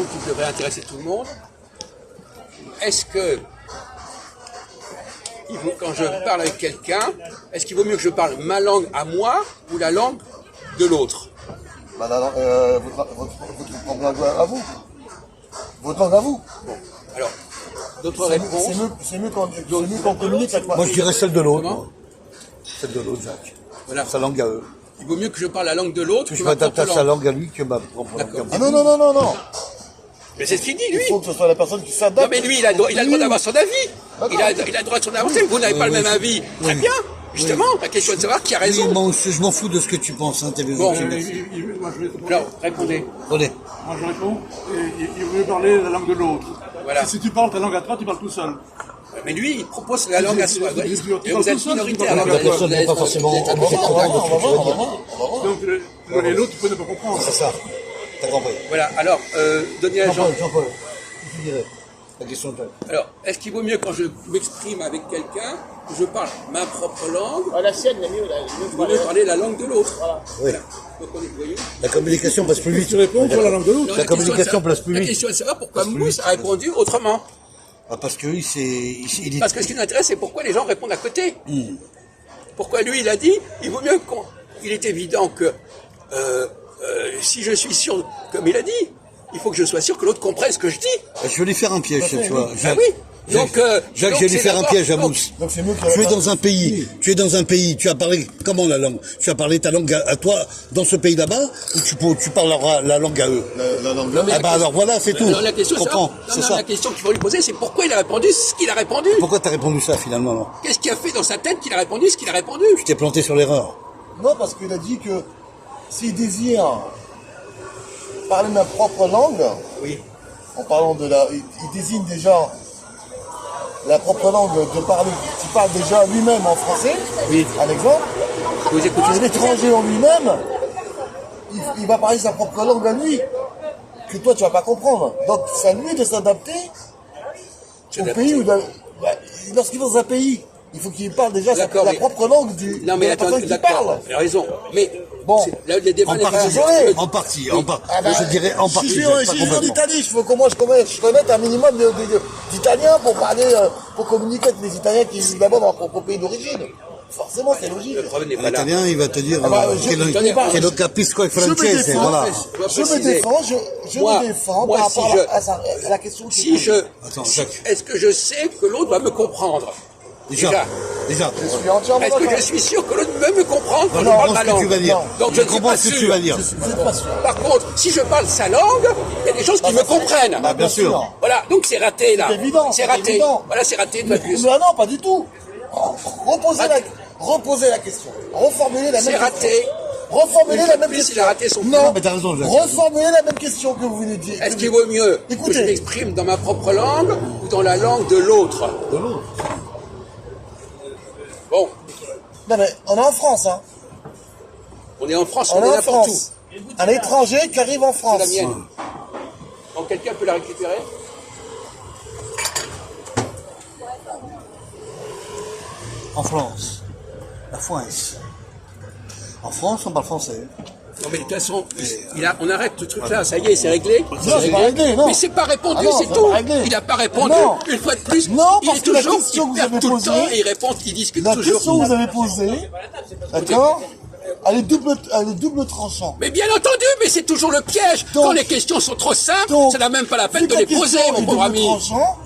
question qui devrait intéresser tout le monde. Est-ce que, quand je parle avec quelqu'un, est-ce qu'il vaut mieux que je parle ma langue à moi ou la langue de l'autre? Bah, votre langue à vous. Votre langue à vous. Bon, alors, d'autres réponses? C'est mieux qu'on communique avec moi. Moi, je dirais celle de l'autre. Celle de l'autre, Jacques. Voilà. Sa langue à eux. Il vaut mieux que je parle la langue de l'autre que Je ma m'adapte propre à sa langue. langue à lui que ma propre langue. Ah non. Mais c'est ce qu'il dit, lui. Il faut que ce soit la personne qui s'adapte. Non, mais lui, il a le droit d'avoir son avis. Il a le droit de son avis. Vous n'avez pas le même avis. Très bien. Justement, la question est de savoir qui a raison. Oui, je m'en fous de ce que tu penses, hein, t'es Bon. Moi, je vais répondre. Alors, répondez. Allez. Moi, je réponds. Il veut parler la langue de l'autre. Voilà. Si tu parles ta langue à toi, tu parles tout seul. Mais lui, il propose la langue à soi. Et vous êtes minoritaire. La personne n'est pas forcément vous êtes comprendre ce que tu veux dire. Donc, et l'autre, tu peux ne pas comprendre. C'est ça. T'as compris. Voilà, alors, donnez à Jean. Jean-Paul, tu dirais la question de... Alors, est-ce qu'il vaut mieux quand je m'exprime avec quelqu'un, que je parle ma propre langue, La sienne, la mieux, ou mieux parler la langue de l'autre? Oui. Donc, on est, vous voyez. La communication passe plus vite. Tu réponds pour la langue de l'autre. Non, La communication place plus La vite. question est de savoir pourquoi Mousse a répondu autrement. Ah, parce que lui, il est... Parce que ce qui nous intéresse, c'est pourquoi les gens répondent à côté. Pourquoi lui, il a dit, il vaut mieux qu'on... Il est évident que si je suis sûr, comme il a dit, il faut que je sois sûr que l'autre comprenne ce que je dis. Je vais lui faire un piège, tu vois. Ah oui. Donc, Jacques, je vais lui faire un piège à Mousse. Donc c'est mieux que Tu es dans un pays, tu as parlé comment la langue? Tu as parlé ta langue à toi dans ce pays là-bas ou tu parleras la langue à eux? la langue. Non, mais Ah bah alors voilà, c'est tout. La question, Je comprends, c'est ça. La question qu'il faut lui poser, c'est pourquoi il a répondu ce qu'il a répondu. Pourquoi t'as répondu ça finalement non? Qu'est-ce qu'il a fait dans sa tête qu'il a répondu ce qu'il a répondu? Tu t'es planté sur l'erreur. Non, parce qu'il a dit que s'il désire parler ma propre langue, Oui. en parlant de il désigne déjà la propre langue de parler, qui parle déjà lui-même en français, Oui. un exemple. Vous écoutez C'est l'étranger en lui-même, il va parler sa propre langue à lui, que toi tu vas pas comprendre. Donc c'est à lui de s'adapter au pays où lorsqu'il est dans un pays, il faut qu'il parle déjà la D'accord, mais- propre langue de Non, mais la personne attendez, qui d'accord, parle. vous avez raison. Mais, Bon. les débats En n'est pas... partie, désolé. en partie. Ah bah, Je dirais en si partie. je pas suis en complètement. Italie, il faut que moi je connaisse un minimum d'italien pour parler, pour communiquer avec les Italiens qui vivent là-bas dans leur propre pays d'origine. Forcément, c'est logique. Le problème n'est pas là. L'italien, il va te dire Ah bah, che lo capisco il Je me francese, défends, voilà. je me défends, Moi, me défends moi, par rapport si à la question que Si je... Attends, Jacques. Est-ce que je sais que l'autre va me comprendre? Déjà. je suis entièrement Est-ce que d'accord. je suis sûr que l'autre va me comprendre quand je Je parle comprends ma ce que tu langue? vas dire. Donc je Je ne suis comprends pas ce que tu sûr. vas dire. Vous êtes pas sûr. Par contre, si je parle sa langue, il y a des choses qui me comprennent. Ah, bien sûr. Voilà, donc c'est raté là. C'est évident, C'est c'est raté. évident. Voilà, c'est raté de plus. Mais non, pas du tout. Reposez la question. Reformulez la même C'est question. raté. Reformulez Une la fois de même plus, question. il a raté son Non, mais t'as raison, Jacques. reformulez la même question que vous venez de dire. Est-ce qu'il vaut mieux que je Écoutez. m'exprime dans ma propre langue ou dans la langue de l'autre? Bon, Non mais on est en France, hein. on est en France, On on est est en n'importe où. France. Un étranger qui arrive en C'est France. la mienne. Donc quelqu'un peut la récupérer? En France, la France. En France, on parle français. Non mais de toute façon, on arrête ce truc-là, ça y est, c'est réglé. c'est pas réglé, non. Mais c'est pas répondu, Ah non, c'est c'est tout. pas réglé. Il n'a pas répondu. Non. Une fois de plus, Non, il parce est que la toujours, question que il vous perd avez tout le posée- temps et il répond, il discute La toujours. question que vous avez posée, d'accord, elle est double tranchant. Mais bien entendu, mais c'est toujours le piège. Donc- Quand les questions sont trop simples, Donc, ça n'a même pas la peine vu de que les la poser, question mon est pauvre double ami. tranchant,